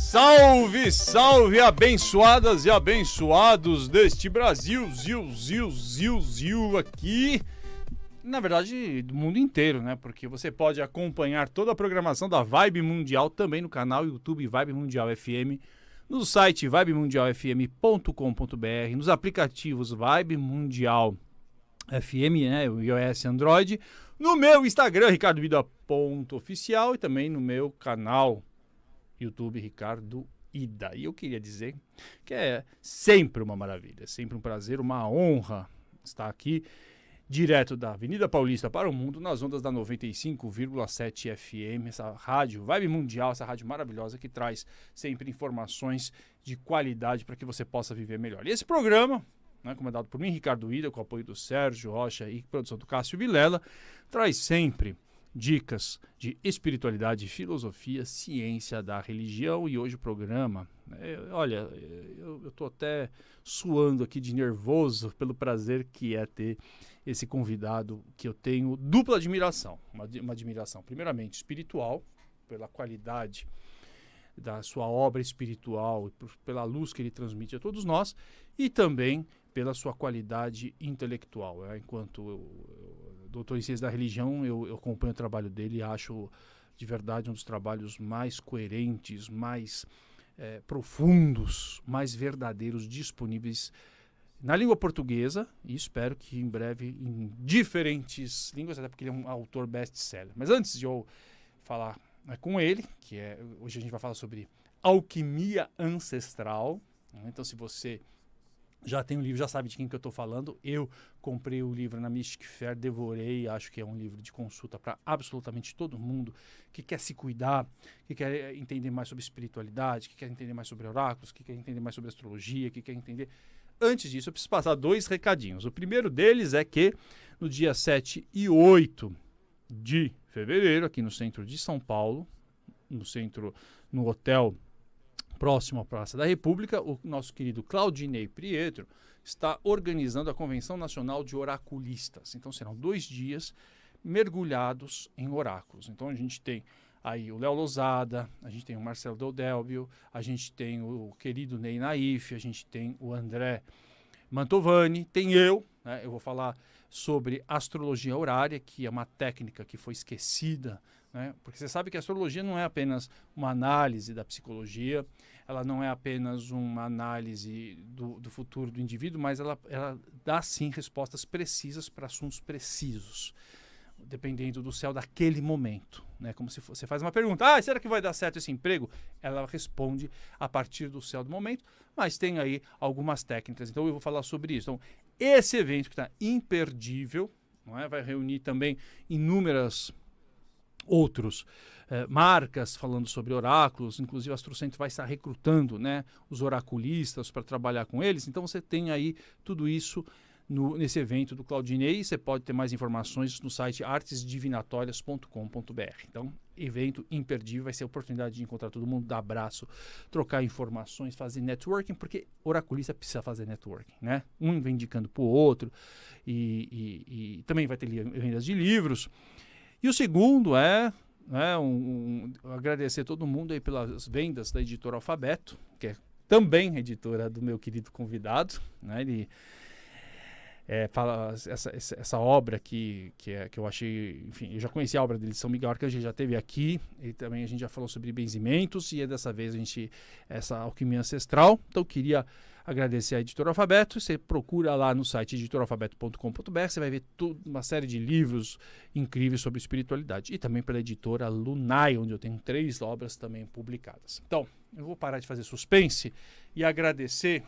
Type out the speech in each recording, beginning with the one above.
Salve, salve, abençoadas e abençoados deste Brasil, Zil aqui, na verdade do mundo inteiro, né? Porque você pode acompanhar toda a programação da Vibe Mundial também no canal YouTube Vibe Mundial FM, no site vibemundialfm.com.br, nos aplicativos Vibe Mundial FM, né? O iOS e Android, no meu Instagram, ricardovida.oficial e também no meu canal YouTube Ricardo Ida. E eu queria dizer que é sempre uma maravilha, sempre um prazer, uma honra estar aqui direto da Avenida Paulista para o mundo, nas ondas da 95,7 FM, essa rádio Vibe Mundial, essa rádio maravilhosa que traz sempre informações de qualidade para que você possa viver melhor. E esse programa, né, comandado por mim, Ricardo Ida, com o apoio do Sérgio Rocha e produção do Cássio Vilela, traz sempre dicas de espiritualidade, filosofia, ciência da religião. E hoje o programa, olha, eu tô até suando aqui de nervoso pelo prazer que é ter esse convidado que eu tenho dupla admiração. Uma admiração, primeiramente, espiritual, pela qualidade da sua obra espiritual, pela luz que ele transmite a todos nós, e também pela sua qualidade intelectual. Enquanto doutor em ciência da religião, eu acompanho o trabalho dele e acho de verdade um dos trabalhos mais coerentes, mais profundos, mais verdadeiros, disponíveis na língua portuguesa, e espero que em breve em diferentes línguas, até porque ele é um autor best-seller. Mas antes de eu falar com ele, hoje a gente vai falar sobre alquimia ancestral. Então, se você já tem um livro, já sabe de quem que eu estou falando. Eu comprei o livro na Mystic Fair, devorei, acho que é um livro de consulta para absolutamente todo mundo que quer se cuidar, que quer entender mais sobre espiritualidade, que quer entender mais sobre oráculos, que quer entender mais sobre astrologia, que quer entender... Antes disso, eu preciso passar 2 recadinhos. O primeiro deles é que no dia 7 e 8 de fevereiro, aqui no centro de São Paulo, no hotel próximo à Praça da República, o nosso querido Claudinei Pietro está organizando a Convenção Nacional de Oraculistas. Então serão 2 dias mergulhados em oráculos. Então a gente tem aí o Léo Losada, a gente tem o Marcelo Deldébio, a gente tem o querido Ney Naif, a gente tem o André Mantovani, tem eu, né? Eu vou falar sobre astrologia horária, que é uma técnica que foi esquecida, né? Porque você sabe que a astrologia não é apenas uma análise da psicologia, ela não é apenas uma análise do futuro do indivíduo, mas ela dá sim respostas precisas para assuntos precisos, dependendo do céu daquele momento, né? Como se você faz uma pergunta, será que vai dar certo esse emprego? Ela responde a partir do céu do momento, mas tem aí algumas técnicas, então eu vou falar sobre isso. Então, esse evento que está imperdível, não é? Vai reunir também inúmeras outros marcas falando sobre oráculos, inclusive a Astrocentro vai estar recrutando, né, os oraculistas para trabalhar com eles. Então você tem aí tudo isso nesse evento do Claudinei. Você pode ter mais informações no site artesdivinatórias.com.br. Então, evento imperdível, vai ser a oportunidade de encontrar todo mundo, dar abraço, trocar informações, fazer networking, porque oraculista precisa fazer networking, né? Um vem indicando para o outro, e também vai ter vendas de livros. E o segundo agradecer todo mundo aí pelas vendas da editora Alfabeto, que é também editora do meu querido convidado, né? Ele fala essa obra que eu achei, enfim, eu já conheci a obra dele, São Miguel Arcanjo, já esteve aqui, e também a gente já falou sobre benzimentos, e dessa vez essa alquimia ancestral. Então eu queria agradecer a editora Alfabeto. Você procura lá no site editoralfabeto.com.br, você vai ver uma série de livros incríveis sobre espiritualidade, e também pela editora Lunai, onde eu tenho 3 obras também publicadas. Então, eu vou parar de fazer suspense e agradecer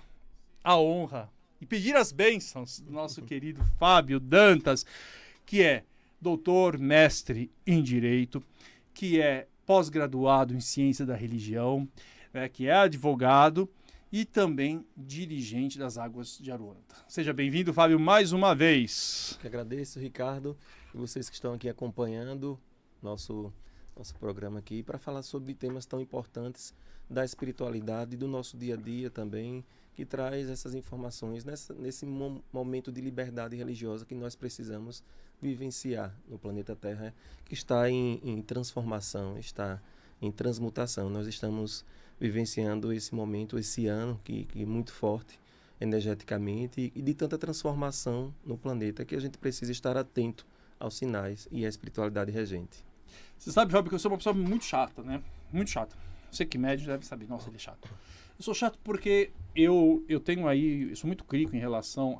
a honra e pedir as bênçãos do nosso querido Fábio Dantas, que é doutor, mestre em Direito, que é pós-graduado em Ciência da Religião, né, que é advogado e também dirigente das Águas de Aruanda. Seja bem-vindo, Fábio, mais uma vez. Eu que agradeço, Ricardo, e vocês que estão aqui acompanhando nosso programa aqui para falar sobre temas tão importantes da espiritualidade, do nosso dia a dia também, que traz essas informações nesse momento de liberdade religiosa que nós precisamos vivenciar no planeta Terra, que está em transformação, está em transmutação. Nós estamos vivenciando esse momento, esse ano que é muito forte energeticamente e de tanta transformação no planeta que a gente precisa estar atento aos sinais e à espiritualidade regente. Você sabe, Fábio, que eu sou uma pessoa muito chata, né? Muito chata. Você que mede deve saber. Nossa, ele é chato. Eu sou chato porque eu tenho aí... Eu sou muito crítico em relação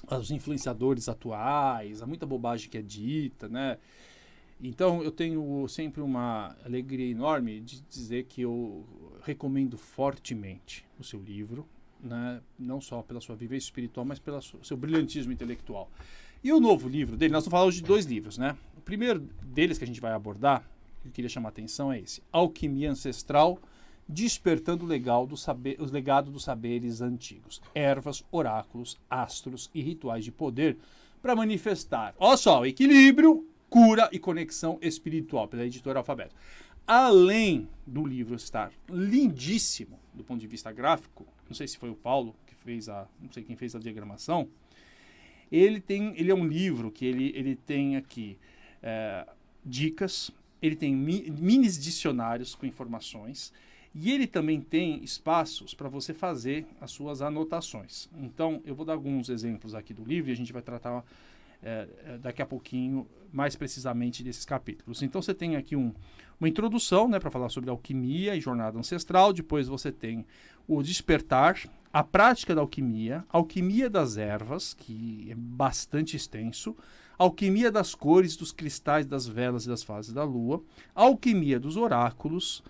aos influenciadores atuais, a muita bobagem que é dita, né? Então, eu tenho sempre uma alegria enorme de dizer que eu recomendo fortemente o seu livro, né? Não só pela sua vivência espiritual, mas pelo seu brilhantismo intelectual. E o novo livro dele, nós vamos falar hoje de 2 livros, né? O primeiro deles que a gente vai abordar, que eu queria chamar a atenção, é esse: Alquimia Ancestral, despertando o legado dos saberes antigos. Ervas, oráculos, astros e rituais de poder para manifestar, olha só, equilíbrio, cura e conexão espiritual, pela editora Alfabeto. Além do livro estar lindíssimo do ponto de vista gráfico, não sei se foi o Paulo que fez não sei quem fez a diagramação, ele é um livro que ele tem aqui dicas, ele tem mini dicionários com informações, e ele também tem espaços para você fazer as suas anotações. Então, eu vou dar alguns exemplos aqui do livro e a gente vai tratar daqui a pouquinho mais precisamente desses capítulos. Então, você tem aqui uma introdução, né, para falar sobre alquimia e jornada ancestral. Depois você tem o despertar, a prática da alquimia, alquimia das ervas, que é bastante extenso, alquimia das cores, dos cristais, das velas e das fases da lua, alquimia dos oráculos,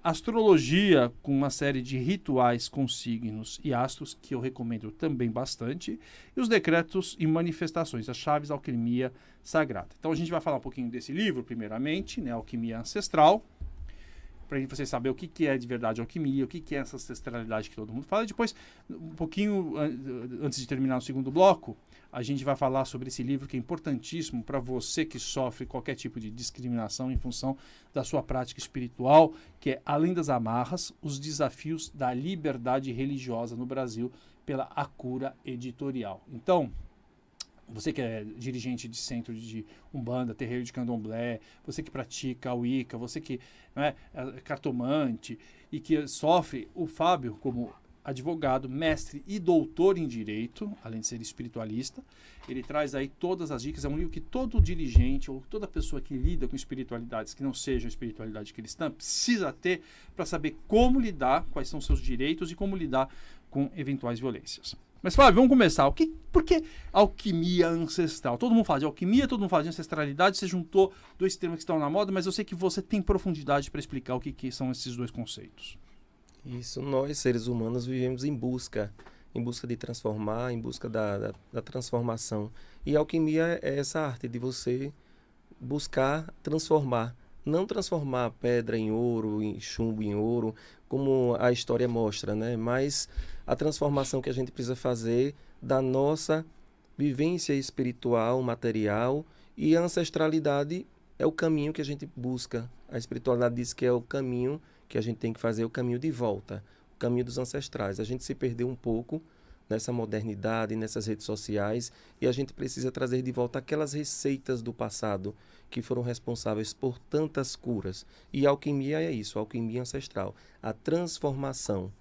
astrologia com uma série de rituais com signos e astros, que eu recomendo também bastante, e os decretos e manifestações, as chaves da alquimia sagrada. Então a gente vai falar um pouquinho desse livro, primeiramente, né, Alquimia Ancestral, para você saber o que é de verdade alquimia, o que é essa ancestralidade que todo mundo fala. E depois, um pouquinho antes de terminar o segundo bloco, a gente vai falar sobre esse livro que é importantíssimo para você que sofre qualquer tipo de discriminação em função da sua prática espiritual, que é Além das Amarras, os desafios da liberdade religiosa no Brasil, pela Acura Editorial. Então, você que é dirigente de centro de Umbanda, terreiro de Candomblé, você que pratica a Wicca, você que é cartomante e que sofre, o Fábio, como advogado, mestre e doutor em Direito, além de ser espiritualista, ele traz aí todas as dicas. É um livro que todo dirigente ou toda pessoa que lida com espiritualidades que não seja a espiritualidade cristã precisa ter para saber como lidar, quais são seus direitos e como lidar com eventuais violências. Mas, Fábio, vamos começar. Por que alquimia ancestral? Todo mundo fala de alquimia, todo mundo fala de ancestralidade. Você juntou 2 termos que estão na moda, mas eu sei que você tem profundidade para explicar o que são esses 2 conceitos. Isso, nós, seres humanos, vivemos em busca de transformar, em busca da transformação. E a alquimia é essa arte de você buscar transformar. Não transformar pedra em ouro, em chumbo em ouro, como a história mostra, né? Mas a transformação que a gente precisa fazer da nossa vivência espiritual, material, e a ancestralidade é o caminho que a gente busca. A espiritualidade diz que é o caminho que a gente tem que fazer, o caminho de volta, o caminho dos ancestrais. A gente se perdeu um pouco nessa modernidade, nessas redes sociais, e a gente precisa trazer de volta aquelas receitas do passado que foram responsáveis por tantas curas. E a alquimia é isso, a alquimia ancestral, a transformação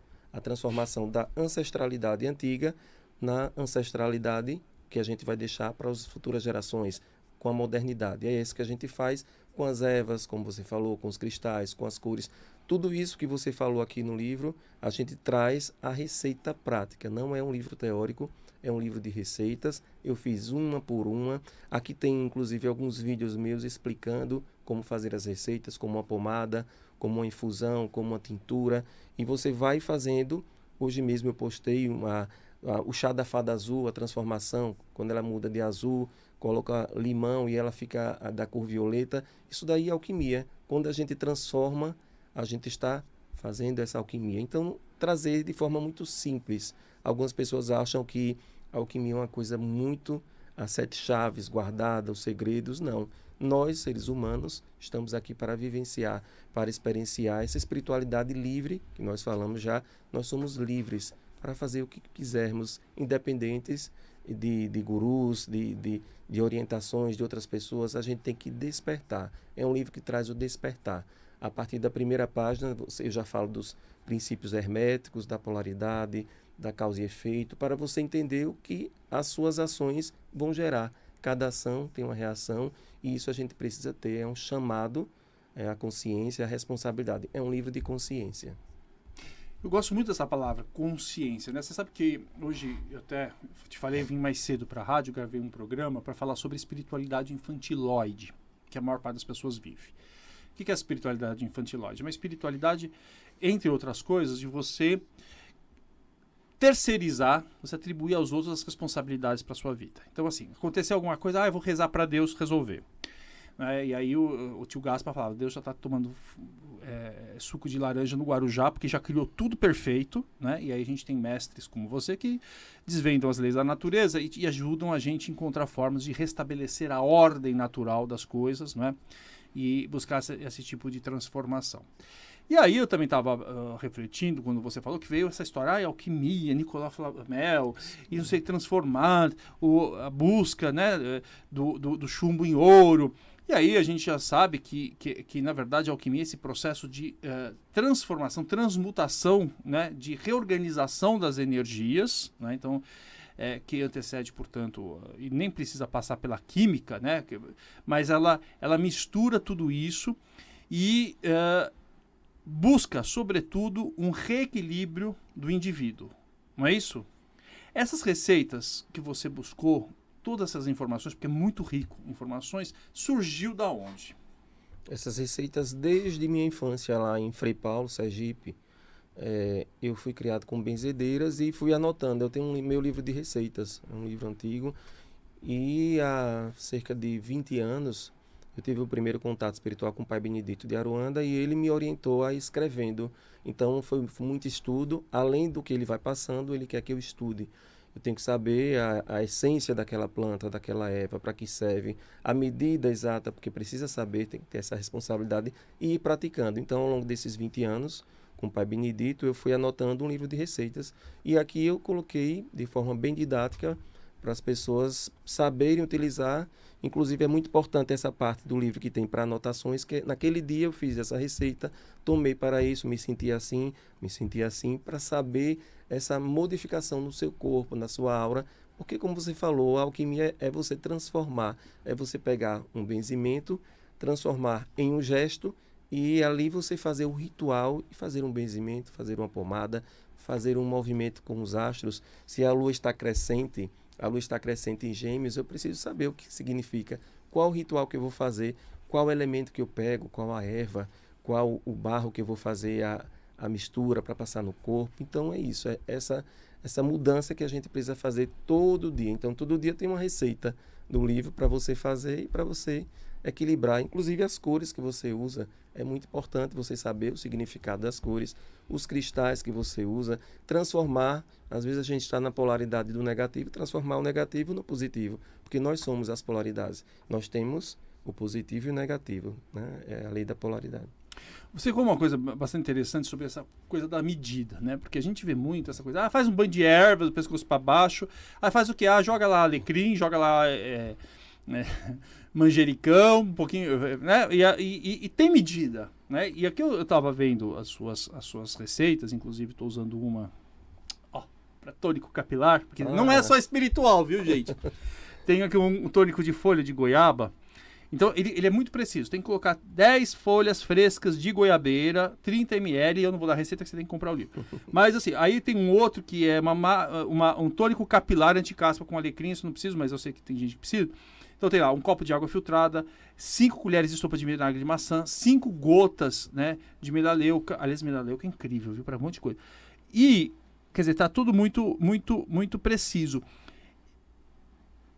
da ancestralidade antiga na ancestralidade que a gente vai deixar para as futuras gerações, com a modernidade. É isso que a gente faz com as ervas, como você falou, com os cristais, com as cores. Tudo isso que você falou aqui no livro, a gente traz a receita prática. Não é um livro teórico, é um livro de receitas. Eu fiz uma por uma. Aqui tem, inclusive, alguns vídeos meus explicando como fazer as receitas, como uma pomada, como uma infusão, como uma tintura. E você vai fazendo. Hoje mesmo eu postei o chá da fada azul, a transformação, quando ela muda de azul, coloca limão e ela fica da cor violeta. Isso daí é alquimia. Quando a gente transforma, a gente está fazendo essa alquimia. Então, trazer de forma muito simples. Algumas pessoas acham que a alquimia é uma coisa muito a 7 chaves, guardada, os segredos. Não. Nós, seres humanos, estamos aqui para vivenciar, para experienciar essa espiritualidade livre, que nós falamos já. Nós somos livres para fazer o que quisermos, independentes de gurus, de orientações de outras pessoas. A gente tem que despertar. É um livro que traz o despertar. A partir da primeira página, eu já falo dos princípios herméticos, da polaridade, da causa e efeito, para você entender o que as suas ações vão gerar. Cada ação tem uma reação e isso a gente precisa ter. É um chamado à consciência, à responsabilidade. É um livro de consciência. Eu gosto muito dessa palavra, consciência, né? Você sabe que hoje, eu até te falei, vim mais cedo para a rádio, gravei um programa para falar sobre espiritualidade infantiloide, que a maior parte das pessoas vive. O que é a espiritualidade infantiloide? Uma espiritualidade, entre outras coisas, de você terceirizar, você atribuir aos outros as responsabilidades para a sua vida. Então, assim, aconteceu alguma coisa, eu vou rezar para Deus resolver. E aí o tio Gaspar falava, Deus já está tomando suco de laranja no Guarujá, porque já criou tudo perfeito, né? E aí a gente tem mestres como você que desvendam as leis da natureza e ajudam a gente a encontrar formas de restabelecer a ordem natural das coisas, né? E buscar esse tipo de transformação. E aí eu também estava refletindo quando você falou que veio essa história, alquimia, Nicolau Flamel, e não sei, transformar, a busca, né, do chumbo em ouro. E aí a gente já sabe que na verdade, a alquimia é esse processo de transformação, transmutação, né, de reorganização das energias, né, então, que antecede, portanto, e nem precisa passar pela química, né, mas ela mistura tudo isso e busca, sobretudo, um reequilíbrio do indivíduo, não é isso? Essas receitas que você buscou, todas essas informações, porque é muito rico, informações, surgiu da onde? Essas receitas, desde minha infância lá em Frei Paulo, Sergipe, eu fui criado com benzedeiras e fui anotando. Eu tenho meu livro de receitas, um livro antigo, e há cerca de 20 anos eu tive o primeiro contato espiritual com o Pai Benedito de Aruanda e ele me orientou a escrevendo. Então foi muito estudo, além do que ele vai passando, ele quer que eu estude. Eu tenho que saber a essência daquela planta, daquela erva, para que serve, a medida exata, porque precisa saber, tem que ter essa responsabilidade e ir praticando. Então, ao longo desses 20 anos, com o Pai Benedito, eu fui anotando um livro de receitas e aqui eu coloquei de forma bem didática para as pessoas saberem utilizar. Inclusive, é muito importante essa parte do livro que tem para anotações, que naquele dia eu fiz essa receita, tomei para isso, me senti assim, para saber essa modificação no seu corpo, na sua aura, porque, como você falou, a alquimia é você transformar, é você pegar um benzimento, transformar em um gesto e ali você fazer o ritual e fazer um benzimento, fazer uma pomada, fazer um movimento com os astros. Se a lua está crescente em Gêmeos, eu preciso saber o que significa, qual o ritual que eu vou fazer, qual o elemento que eu pego, qual a erva, qual o barro que eu vou fazer a mistura para passar no corpo. Então é isso, é essa mudança que a gente precisa fazer todo dia. Então todo dia tem uma receita do livro para você fazer e para você equilibrar, inclusive as cores que você usa. É muito importante você saber o significado das cores, os cristais que você usa, transformar. Às vezes a gente está na polaridade do negativo, transformar o negativo no positivo, porque nós somos as polaridades. Nós temos o positivo e o negativo, né? É a lei da polaridade. Você falou uma coisa bastante interessante sobre essa coisa da medida, né? Porque a gente vê muito essa coisa, faz um banho de ervas, do pescoço para baixo, faz o que? Joga lá alecrim, joga lá manjericão, um pouquinho, né? E tem medida, né? E aqui eu estava vendo as suas receitas, inclusive estou usando uma para tônico capilar, porque não é só espiritual, viu, gente? Tenho aqui um tônico de folha de goiaba. Então, ele é muito preciso. Tem que colocar 10 folhas frescas de goiabeira, 30 ml, e eu não vou dar receita que você tem que comprar o livro. Mas, assim, aí tem um outro que é um tônico capilar anti-caspa com alecrim, isso não preciso, mas eu sei que tem gente que precisa. Então, tem lá um copo de água filtrada, 5 colheres de sopa de vinagre de maçã, 5 gotas, né, de melaleuca. Aliás, melaleuca é incrível, viu, para um monte de coisa. E, quer dizer, tá tudo muito, muito, muito preciso.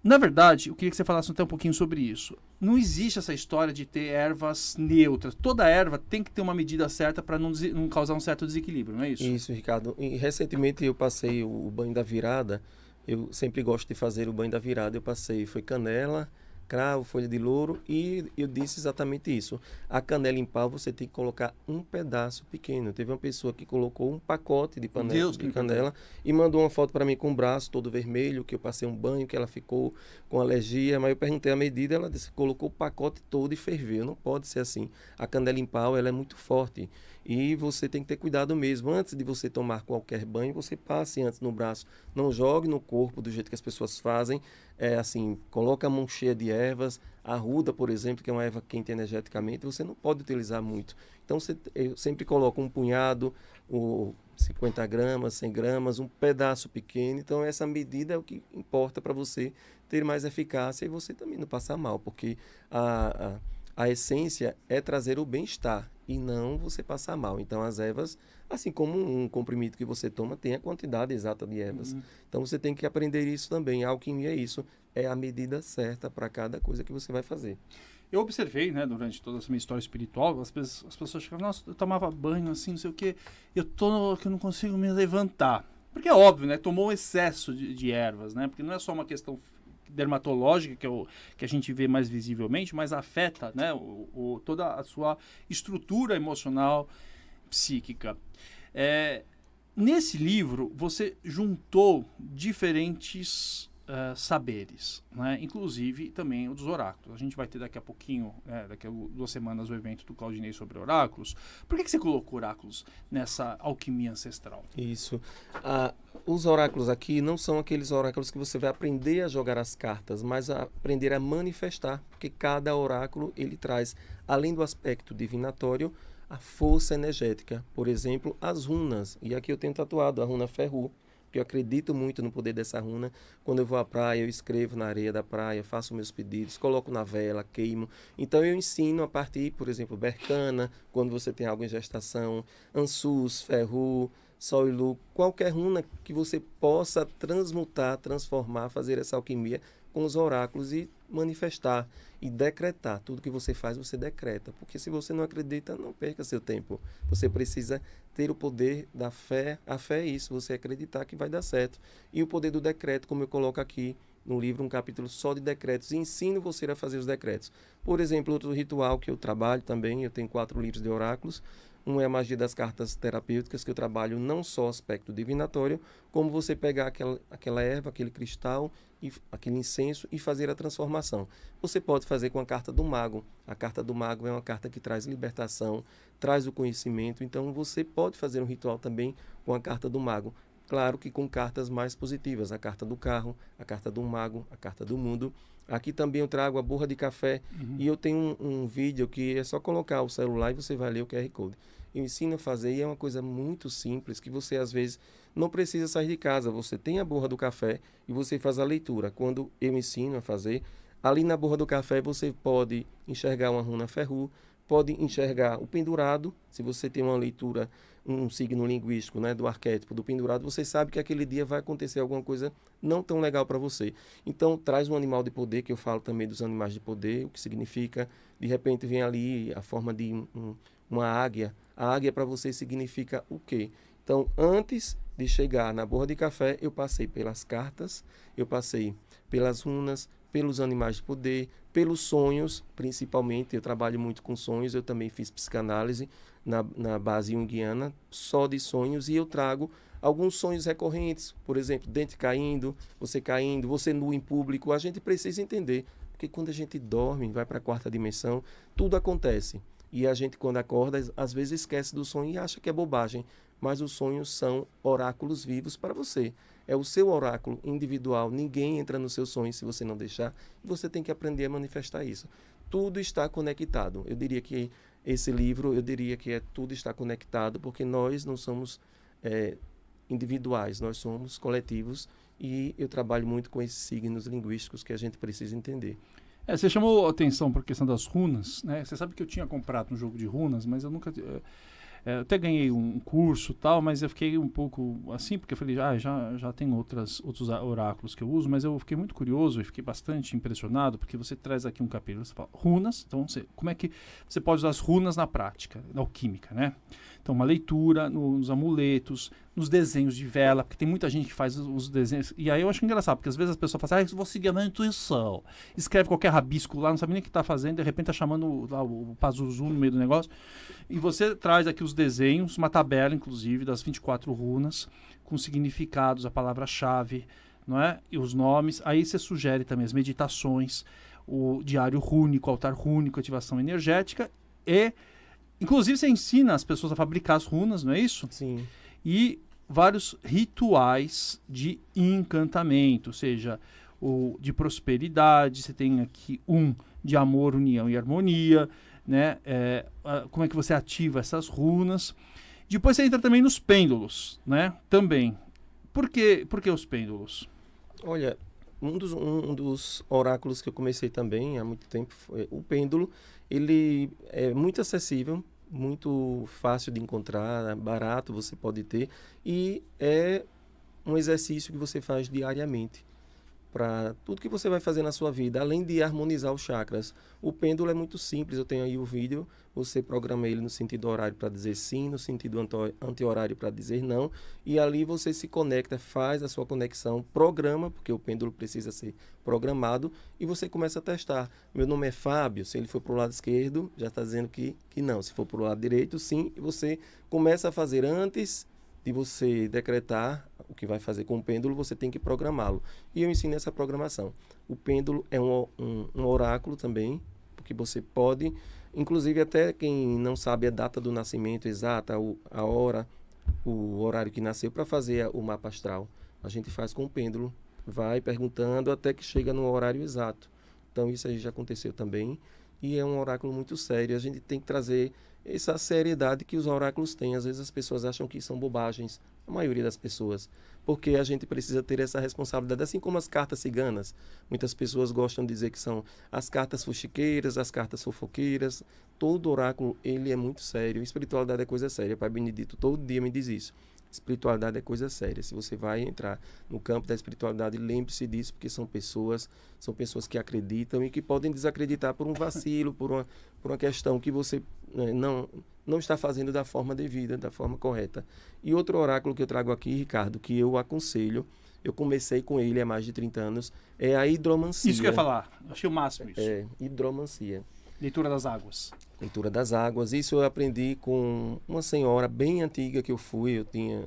Na verdade, eu queria que você falasse até um pouquinho sobre isso. Não existe essa história de ter ervas neutras. Toda erva tem que ter uma medida certa para não causar um certo desequilíbrio, não é isso? Isso, Ricardo. E recentemente eu passei o banho da virada. Eu sempre gosto de fazer o banho da virada. Foi canela, cravo, folha de louro, e eu disse exatamente isso. A canela em pau você tem que colocar um pedaço pequeno. Teve uma pessoa que colocou um pacote de canela e mandou uma foto para mim com o braço todo vermelho, que eu passei um banho, que ela ficou com alergia, mas eu perguntei a medida, ela disse que colocou o pacote todo e ferveu. Não pode ser assim. A canela em pau, ela é muito forte. E você tem que ter cuidado mesmo. Antes de você tomar qualquer banho, você passe antes no braço. Não jogue no corpo do jeito que as pessoas fazem. Assim, coloca a mão cheia de ervas. A arruda, por exemplo, que é uma erva quente energeticamente, você não pode utilizar muito. Então, eu sempre coloco um punhado, 50 gramas, 100 gramas, um pedaço pequeno. Então, essa medida é o que importa para você ter mais eficácia e você também não passar mal, porque a essência é trazer o bem-estar e não você passar mal. Então, as ervas, assim como um comprimido que você toma, tem a quantidade exata de ervas. Então, você tem que aprender isso também. A alquimia é isso, é a medida certa para cada coisa que você vai fazer. Eu observei, né, durante toda essa minha história espiritual, as pessoas chegavam, nossa, eu tomava banho assim, não sei o quê, que eu não consigo me levantar. Porque é óbvio, né, tomou um excesso de ervas, né, porque não é só uma questão dermatológica que a gente vê mais visivelmente, mas afeta, né, toda a sua estrutura emocional, psíquica. Nesse livro, você juntou diferentes saberes, né? Inclusive também o dos oráculos. A gente vai ter daqui a pouquinho, daqui a 2 semanas, o evento do Claudinei sobre oráculos. Por que você colocou oráculos nessa alquimia ancestral? Isso. Os oráculos aqui não são aqueles oráculos que você vai aprender a jogar as cartas, mas a aprender a manifestar, porque cada oráculo ele traz, além do aspecto divinatório, a força energética. Por exemplo, as runas. E aqui eu tenho tatuado a runa Ferru, porque eu acredito muito no poder dessa runa. Quando eu vou à praia, eu escrevo na areia da praia, faço meus pedidos, coloco na vela, queimo. Então eu ensino a partir, por exemplo, Bercana, quando você tem algo em gestação, Ansus, Ferru, Sol e Lua, qualquer runa que você possa transmutar, transformar, fazer essa alquimia com os oráculos e manifestar e decretar. Tudo que você faz, você decreta. Porque se você não acredita, não perca seu tempo. Você precisa ter o poder da fé. A fé é isso, você acreditar que vai dar certo. E o poder do decreto, como eu coloco aqui no livro, um capítulo só de decretos. E ensino você a fazer os decretos. Por exemplo, outro ritual que eu trabalho também, eu tenho 4 livros de oráculos. Um é a magia das cartas terapêuticas, que eu trabalho não só o aspecto divinatório, como você pegar aquela erva, aquele cristal, aquele incenso e fazer a transformação. Você pode fazer com a carta do mago. A carta do mago é uma carta que traz libertação, traz o conhecimento. Então você pode fazer um ritual também com a carta do mago. Claro que com cartas mais positivas. A carta do carro, a carta do mago, a carta do mundo. Aqui também eu trago a borra de café. E eu tenho um vídeo que é só colocar o celular e você vai ler o QR Code. Eu ensino a fazer e é uma coisa muito simples que você às vezes não precisa sair de casa. Você tem a borra do café e você faz a leitura. Quando eu ensino a fazer, ali na borra do café você pode enxergar uma runa Ferru, pode enxergar o pendurado. Se você tem uma leitura, um signo linguístico, né, do arquétipo do pendurado, você sabe que aquele dia vai acontecer alguma coisa não tão legal para você. Então, traz um animal de poder, que eu falo também dos animais de poder, o que significa, de repente vem ali a forma de uma águia. A águia para você significa o quê? Então, antes de chegar na borra de café, eu passei pelas cartas, eu passei pelas runas, pelos animais de poder, pelos sonhos, principalmente. Eu trabalho muito com sonhos, eu também fiz psicanálise na base junguiana, só de sonhos, e eu trago alguns sonhos recorrentes, por exemplo, dente caindo, você nu em público. A gente precisa entender, porque quando a gente dorme, vai para a 4ª dimensão, tudo acontece. E a gente, quando acorda, às vezes esquece do sonho e acha que é bobagem. Mas os sonhos são oráculos vivos para você. É o seu oráculo individual. Ninguém entra no seu sonho se você não deixar. Você tem que aprender a manifestar isso. Tudo está conectado. Eu diria que esse livro, tudo está conectado, porque nós não somos individuais, nós somos coletivos. E eu trabalho muito com esses signos linguísticos que a gente precisa entender. Você chamou a atenção por questão das runas, né? Você sabe que eu tinha comprado um jogo de runas, mas eu nunca... eu até ganhei um curso e tal, mas eu fiquei um pouco assim, porque eu falei, já tem outros oráculos que eu uso, mas eu fiquei muito curioso e fiquei bastante impressionado, porque você traz aqui um capítulo, você fala runas, então como é que você pode usar as runas na prática, na alquímica, né? Então, uma leitura nos amuletos, nos desenhos de vela, porque tem muita gente que faz os desenhos. E aí eu acho engraçado, porque às vezes as pessoas falam assim, eu vou seguir a minha intuição. Escreve qualquer rabisco lá, não sabe nem o que está fazendo, de repente está chamando lá o Pazuzu no meio do negócio. E você traz aqui os desenhos, uma tabela, inclusive, das 24 runas, com significados, a palavra-chave, não é? E os nomes. Aí você sugere também as meditações, o diário rúnico, altar rúnico, ativação energética e... Inclusive, você ensina as pessoas a fabricar as runas, não é isso? Sim. E vários rituais de encantamento, ou seja, o de prosperidade, você tem aqui de amor, união e harmonia, né? Como é que você ativa essas runas. Depois você entra também nos pêndulos, né? Também. Por que os pêndulos? Olha, um dos oráculos que eu comecei também há muito tempo, o pêndulo, ele é muito acessível, muito fácil de encontrar, barato, você pode ter, e é um exercício que você faz diariamente para tudo que você vai fazer na sua vida, além de harmonizar os chakras. O pêndulo é muito simples, eu tenho aí o vídeo, você programa ele no sentido horário para dizer sim, no sentido anti-horário para dizer não, e ali você se conecta, faz a sua conexão, programa, porque o pêndulo precisa ser programado, e você começa a testar. Meu nome é Fábio, se ele for para o lado esquerdo, já está dizendo que não, se for para o lado direito, sim, e você começa a fazer antes de você decretar o que vai fazer com o pêndulo, você tem que programá-lo. E eu ensino essa programação. O pêndulo é um oráculo também, porque você pode, inclusive até quem não sabe a data do nascimento exata, a hora, o horário que nasceu, para fazer o mapa astral, a gente faz com o pêndulo, vai perguntando até que chega no horário exato. Então isso aí já aconteceu também, e é um oráculo muito sério. A gente tem que trazer essa seriedade que os oráculos têm. Às vezes as pessoas acham que são bobagens, a maioria das pessoas, porque a gente precisa ter essa responsabilidade, assim como as cartas ciganas. Muitas pessoas gostam de dizer que são as cartas fuxiqueiras, as cartas fofoqueiras. Todo oráculo, ele é muito sério. Espiritualidade é coisa séria. Pai Benedito todo dia me diz isso. Espiritualidade é coisa séria. Se você vai entrar no campo da espiritualidade, lembre-se disso, porque são pessoas que acreditam e que podem desacreditar por um vacilo, por uma questão que você não está fazendo da forma devida, da forma correta. E outro oráculo que eu trago aqui, Ricardo, que eu aconselho, eu comecei com ele há mais de 30 anos, é a hidromancia. Isso que eu ia falar, achei o máximo isso. Hidromancia. Leitura das águas. Leitura das águas. Isso eu aprendi com uma senhora bem antiga que eu fui. Eu tinha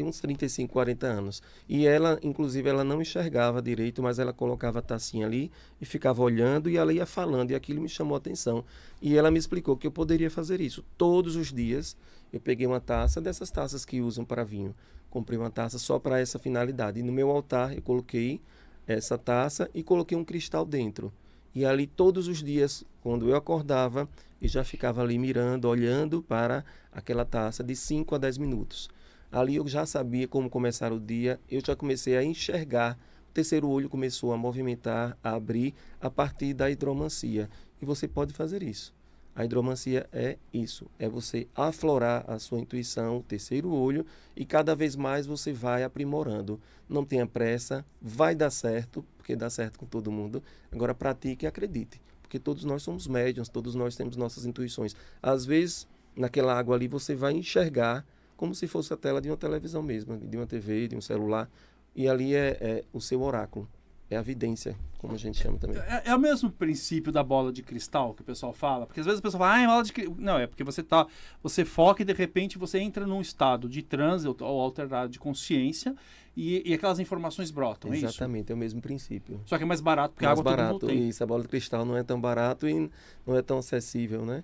uns 35, 40 anos. E ela, inclusive, ela não enxergava direito, mas ela colocava a tacinha ali e ficava olhando e ela ia falando. E aquilo me chamou a atenção. E ela me explicou que eu poderia fazer isso. Todos os dias eu peguei uma taça, dessas taças que usam para vinho. Comprei uma taça só para essa finalidade. E no meu altar eu coloquei essa taça e coloquei um cristal dentro. E ali todos os dias, quando eu acordava, eu já ficava ali mirando, olhando para aquela taça de 5 a 10 minutos. Ali eu já sabia como começar o dia, eu já comecei a enxergar. O terceiro olho começou a movimentar, a abrir a partir da hidromancia. E você pode fazer isso. A hidromancia é isso, é você aflorar a sua intuição, o terceiro olho, e cada vez mais você vai aprimorando. Não tenha pressa, vai dar certo, porque dá certo com todo mundo. Agora pratique e acredite, porque todos nós somos médiuns, todos nós temos nossas intuições. Às vezes, naquela água ali, você vai enxergar como se fosse a tela de uma televisão mesmo, de uma TV, de um celular, e ali é o seu oráculo. É a vidência, como a gente chama também. É o mesmo princípio da bola de cristal que o pessoal fala? Porque às vezes o pessoal fala, bola de cristal. Não, é porque você foca e de repente você entra num estado de transe ou alterado de consciência e aquelas informações brotam, é isso? Exatamente, é o mesmo princípio. Só que é mais barato, porque a água todo mundo tem. Isso, a bola de cristal não é tão barato e não é tão acessível, né?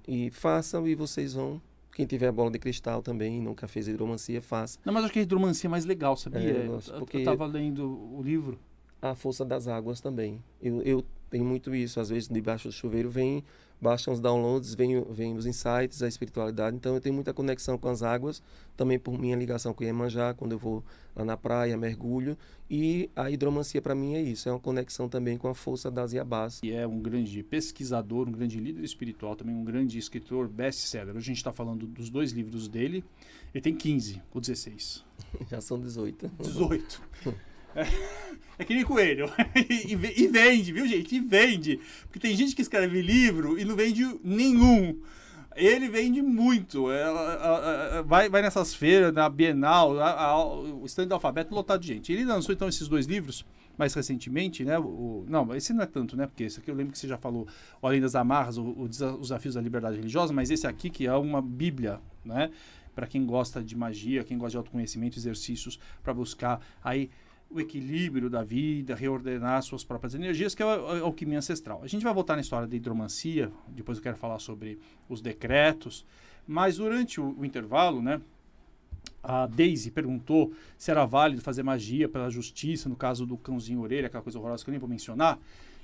E façam e vocês vão... Quem tiver a bola de cristal também, nunca fez hidromancia, faça. Não, mas acho que a hidromancia é mais legal, sabia? Eu porque... tava lendo o livro. A força das águas também. Eu tenho muito isso. Às vezes, debaixo do chuveiro, baixam os downloads, vem os insights, a espiritualidade. Então, eu tenho muita conexão com as águas, também por minha ligação com Iemanjá, quando eu vou lá na praia, mergulho. E a hidromancia, para mim, é isso. É uma conexão também com a força das Iabás. E é um grande pesquisador, um grande líder espiritual, também um grande escritor best-seller. Hoje a gente está falando dos 2 livros dele. Ele tem 15 ou 16. Já são 18. 18. É que nem coelho. E vende, viu, gente? E vende. Porque tem gente que escreve livro e não vende nenhum. Ele vende muito. Vai nessas feiras, na Bienal, o stand do Alfabeto lotado de gente. Ele lançou, então, esses 2 livros mais recentemente, né? Não, esse não é tanto, né? Porque esse aqui eu lembro que você já falou, o Além das Amarras, os Desafios da Liberdade Religiosa, mas esse aqui que é uma bíblia, né? Para quem gosta de magia, quem gosta de autoconhecimento, exercícios para buscar aí o equilíbrio da vida, reordenar suas próprias energias, que é a alquimia ancestral. A gente vai voltar na história da hidromancia, depois eu quero falar sobre os decretos, mas durante o intervalo, né, a Daisy perguntou se era válido fazer magia pela justiça, no caso do cãozinho orelha, aquela coisa horrorosa que eu nem vou mencionar,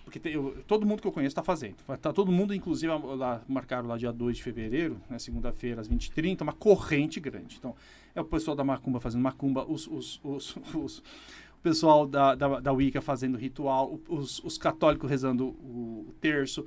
porque todo mundo que eu conheço está fazendo. Tá todo mundo, inclusive, lá, marcaram lá dia 2 de fevereiro, né, segunda-feira, às 20h30, uma corrente grande. Então, é o pessoal da macumba fazendo macumba, o pessoal da Wicca fazendo ritual, os católicos rezando o terço,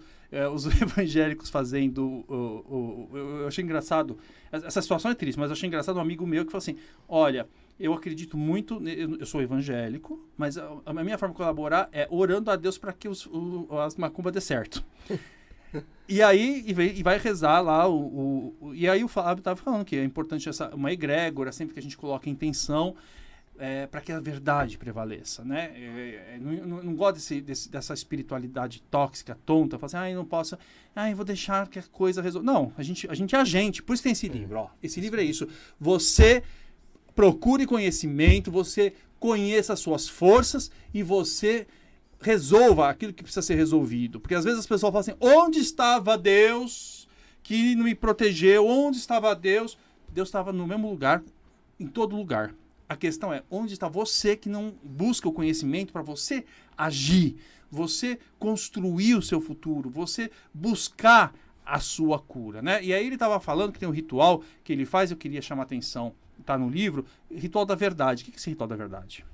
os evangélicos fazendo... eu achei engraçado, essa situação é triste, mas eu achei engraçado um amigo meu que falou assim, olha, eu acredito muito, eu sou evangélico, mas a minha forma de colaborar é orando a Deus para que as macumbas dê certo. E aí, e vai rezar lá, e aí o Fábio estava falando que é importante uma egrégora, sempre que a gente coloca a intenção, para que a verdade prevaleça, né? Não gosto dessa espiritualidade tóxica, tonta, falar assim, não posso, eu vou deixar que a coisa resolva. Não, a gente é agente, por isso tem esse livro, ó. Esse livro é isso. Você procure conhecimento, você conheça as suas forças e você resolva aquilo que precisa ser resolvido. Porque às vezes as pessoas falam assim, onde estava Deus que não me protegeu? Onde estava Deus? Deus estava no mesmo lugar, em todo lugar. A questão é, onde está você que não busca o conhecimento para você agir, você construir o seu futuro, você buscar a sua cura, né? E aí ele estava falando que tem um ritual que ele faz, eu queria chamar a atenção, está no livro, ritual da verdade. O que é esse ritual da verdade?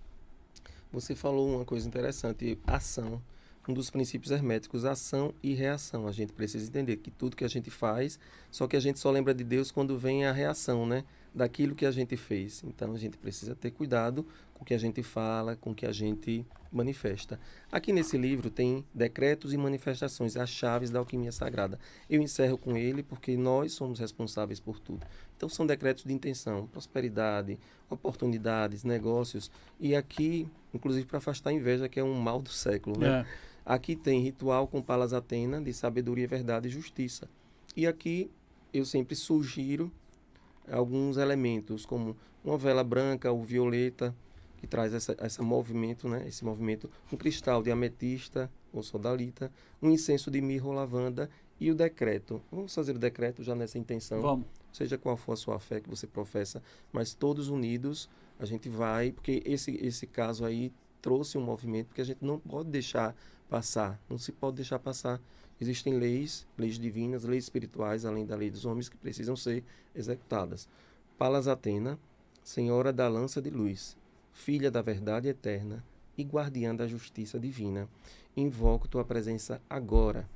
Você falou uma coisa interessante, ação. Um dos princípios herméticos, ação e reação. A gente precisa entender que tudo que a gente faz, só que a gente só lembra de Deus quando vem a reação, né? Daquilo que a gente fez. Então, a gente precisa ter cuidado com o que a gente fala, com o que a gente manifesta. Aqui nesse livro tem decretos e manifestações, as chaves da alquimia sagrada. Eu encerro com ele porque nós somos responsáveis por tudo. Então, são decretos de intenção, prosperidade, oportunidades, negócios. E aqui, inclusive para afastar a inveja, que é um mal do século, né? Aqui tem ritual com Palas Atena, de sabedoria, verdade e justiça. E aqui eu sempre sugiro alguns elementos, como uma vela branca ou violeta, que traz esse movimento, né? Esse movimento, um cristal de ametista ou sodalita, um incenso de mirra ou lavanda e o decreto. Vamos fazer o decreto já nessa intenção. Vamos. Seja qual for a sua fé que você professa, mas todos unidos a gente vai, porque esse caso aí trouxe um movimento, porque a gente não pode deixar passar, não se pode deixar passar. Existem leis divinas, leis espirituais, além da lei dos homens, que precisam ser executadas. Palas Atena, Senhora da lança de luz, Filha da verdade eterna e guardiã da justiça divina, invoco tua presença agora.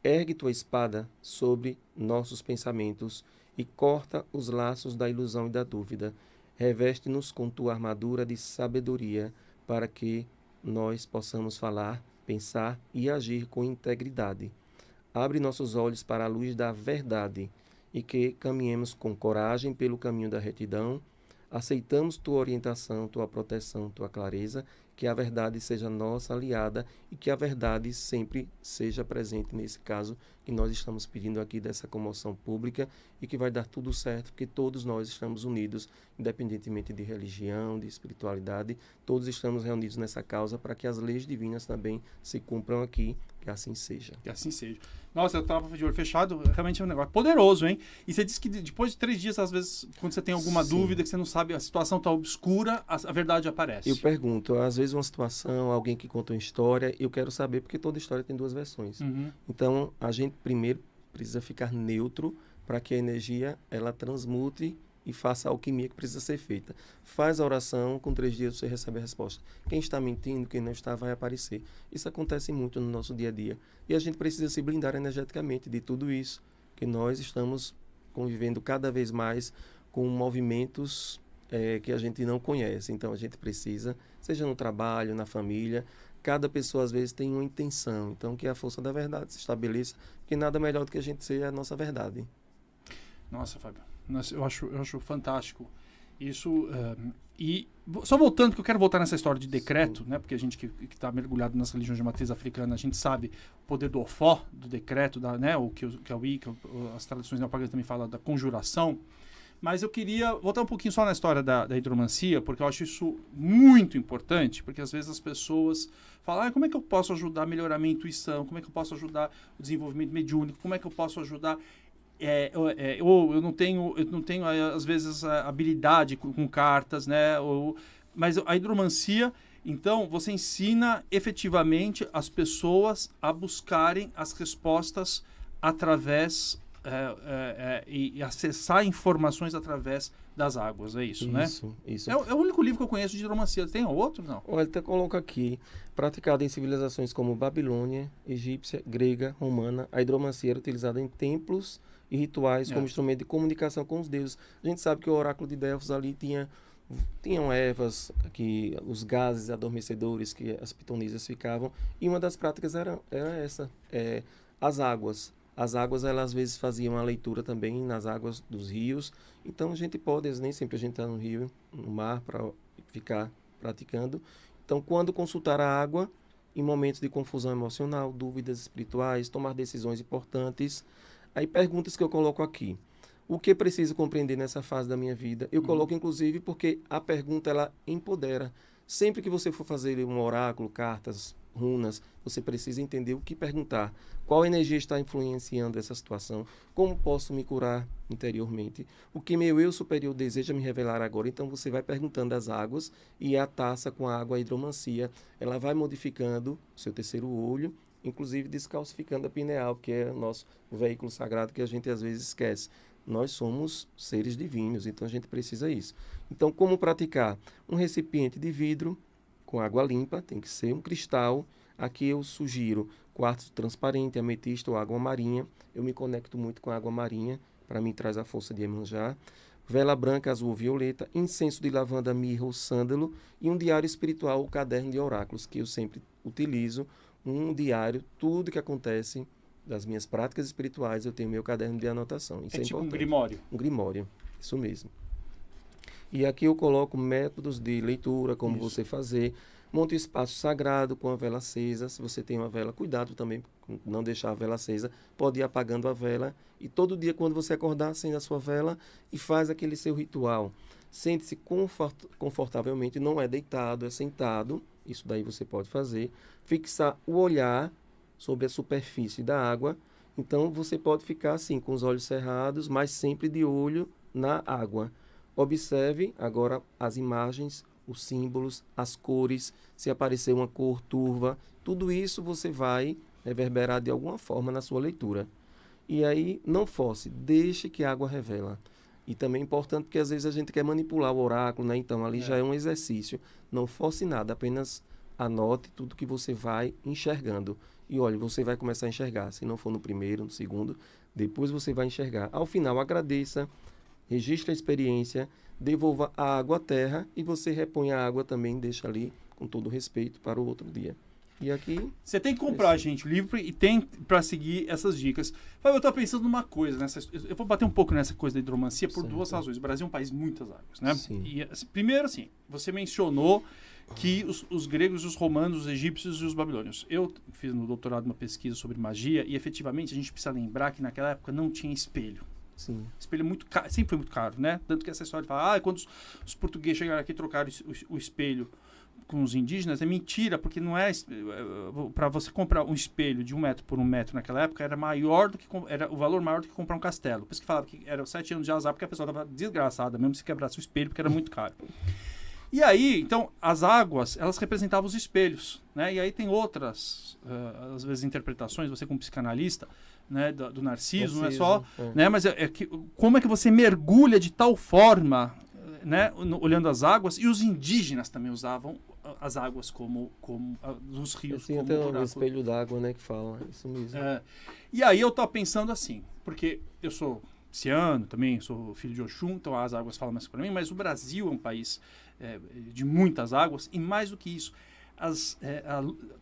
Ergue tua espada sobre nossos pensamentos e corta os laços da ilusão e da dúvida. Reveste-nos com tua armadura de sabedoria para que nós possamos falar, pensar e agir com integridade. Abre nossos olhos para a luz da verdade e que caminhemos com coragem pelo caminho da retidão. Aceitamos tua orientação, tua proteção, tua clareza, que a verdade seja nossa aliada e que a verdade sempre seja presente nesse caso que nós estamos pedindo aqui dessa comoção pública e que vai dar tudo certo, porque todos nós estamos unidos, independentemente de religião, de espiritualidade, todos estamos reunidos nessa causa para que as leis divinas também se cumpram aqui, que assim seja. Que assim seja. Nossa, eu tava de olho fechado, realmente é um negócio poderoso, hein? E você disse que depois de 3 dias, às vezes, quando você tem alguma dúvida, que você não sabe, a situação tá obscura, a verdade aparece. Eu pergunto, às vezes uma situação, alguém que conta uma história, eu quero saber, porque toda história tem 2 versões. Uhum. Então, a gente primeiro precisa ficar neutro para que a energia, ela transmute e faça a alquimia que precisa ser feita. Faz a oração, com 3 dias você recebe a resposta. Quem está mentindo, quem não está, vai aparecer. Isso acontece muito no nosso dia a dia. E a gente precisa se blindar energeticamente de tudo isso, que nós estamos convivendo cada vez mais com movimentos que a gente não conhece. Então, a gente precisa, seja no trabalho, na família, cada pessoa às vezes tem uma intenção. Então, que a força da verdade se estabeleça, porque nada melhor do que a gente ser a nossa verdade. Nossa, Fábio, eu acho fantástico. Isso, e só voltando, que eu quero voltar nessa história de decreto, né? Porque a gente que está mergulhado nas religiões de matriz africana, a gente sabe o poder do ofó, do decreto, né? O que é o Wicca, as tradições neopaganas também falam da conjuração. Mas eu queria voltar um pouquinho só na história da hidromancia, porque eu acho isso muito importante, porque às vezes as pessoas falam, como é que eu posso ajudar a melhorar a minha intuição, como é que eu posso ajudar o desenvolvimento mediúnico, como é que eu posso ajudar... ou eu não tenho às vezes a habilidade com cartas, né? Mas a hidromancia, então, você ensina efetivamente as pessoas a buscarem as respostas através e acessar informações através das águas, é isso, né? Isso. É o único livro que eu conheço de hidromancia. Tem outro, não? Olha, ele coloca aqui, praticada em civilizações como Babilônia, egípcia, grega, romana, a hidromancia era utilizada em templos e rituais como instrumento de comunicação com os deuses. A gente sabe que o oráculo de Delfos ali tinham ervas, que os gases adormecedores que as pitonisas ficavam, e uma das práticas era essa, as águas. As águas, elas às vezes faziam a leitura também nas águas dos rios, então a gente pode, nem sempre a gente está no rio, no mar, para ficar praticando. Então, quando consultar a água, em momentos de confusão emocional, dúvidas espirituais, tomar decisões importantes, aí perguntas que eu coloco aqui. O que preciso compreender nessa fase da minha vida? Eu coloco, inclusive, porque a pergunta, ela empodera. Sempre que você for fazer um oráculo, cartas, runas, você precisa entender o que perguntar. Qual energia está influenciando essa situação? Como posso me curar interiormente? O que meu eu superior deseja me revelar agora? Então, você vai perguntando às águas, e a taça com a água, a hidromancia, ela vai modificando o seu terceiro olho, inclusive descalcificando a pineal, que é o nosso veículo sagrado que a gente às vezes esquece. Nós somos seres divinos, então a gente precisa isso. Então, como praticar? Um recipiente de vidro com água limpa, tem que ser um cristal. Aqui eu sugiro quartzo transparente, ametista ou água marinha. Eu me conecto muito com a água marinha, para mim traz a força de Iemanjá. Vela branca, azul ou violeta, incenso de lavanda, mirra ou sândalo e um diário espiritual ou caderno de oráculos, que eu sempre utilizo. Um diário, tudo que acontece das minhas práticas espirituais, eu tenho meu caderno de anotação. Isso é tipo importante. Um grimório. Um grimório, isso mesmo. E aqui eu coloco métodos de leitura, como você fazer. Monte um espaço sagrado com a vela acesa. Se você tem uma vela, cuidado também, não deixar a vela acesa. Pode ir apagando a vela. E todo dia, quando você acordar, acende a sua vela e faz aquele seu ritual. Sente-se confortavelmente, não é deitado, é sentado. Isso daí você pode fazer. Fixar o olhar sobre a superfície da água. Então, você pode ficar assim, com os olhos cerrados, mas sempre de olho na água. Observe agora as imagens, os símbolos, as cores, se aparecer uma cor turva, tudo isso você vai reverberar de alguma forma na sua leitura. E aí, não force, deixe que a água revela. E também é importante porque às vezes a gente quer manipular o oráculo, né? Então ali já é um exercício. Não force nada, apenas anote tudo que você vai enxergando. E olha, você vai começar a enxergar. Se não for no primeiro, no segundo, depois você vai enxergar. Ao final, agradeça, registre a experiência, devolva a água à terra e você repõe a água também, deixa ali com todo respeito para o outro dia. E aqui... Você tem que comprar, gente, o livro e tem para seguir essas dicas. Eu estou pensando numa coisa, eu vou bater um pouco nessa coisa da hidromancia por duas razões. O Brasil é um país de muitas águas, né? Sim. E, primeiro, assim, você mencionou que os gregos, os romanos, os egípcios e os babilônios. Eu fiz no doutorado uma pesquisa sobre magia e, efetivamente, a gente precisa lembrar que naquela época não tinha espelho. Sim. Espelho é muito caro, sempre foi muito caro, né? Tanto que essa história de falar, quando os portugueses chegaram aqui e trocaram o espelho com os indígenas, é mentira, porque não é... Para você comprar um espelho de 1 metro por 1 metro naquela época, era o valor maior do que comprar um castelo. Por isso que falava que era 7 anos de azar, porque a pessoa estava desgraçada, mesmo se quebrasse o espelho, porque era muito caro. E aí, então, as águas, elas representavam os espelhos, né? E aí tem outras, às vezes, interpretações, você como psicanalista, né, do Narciso, não é só... Né, mas como é que você mergulha de tal forma, né, olhando as águas, e os indígenas também usavam as águas como os rios. Tem até o espelho d'água, né, que fala, isso mesmo. E aí eu tava pensando assim, porque eu sou pisciano também, sou filho de Oxum, então as águas falam mais para mim, mas o Brasil é um país de muitas águas, e mais do que isso,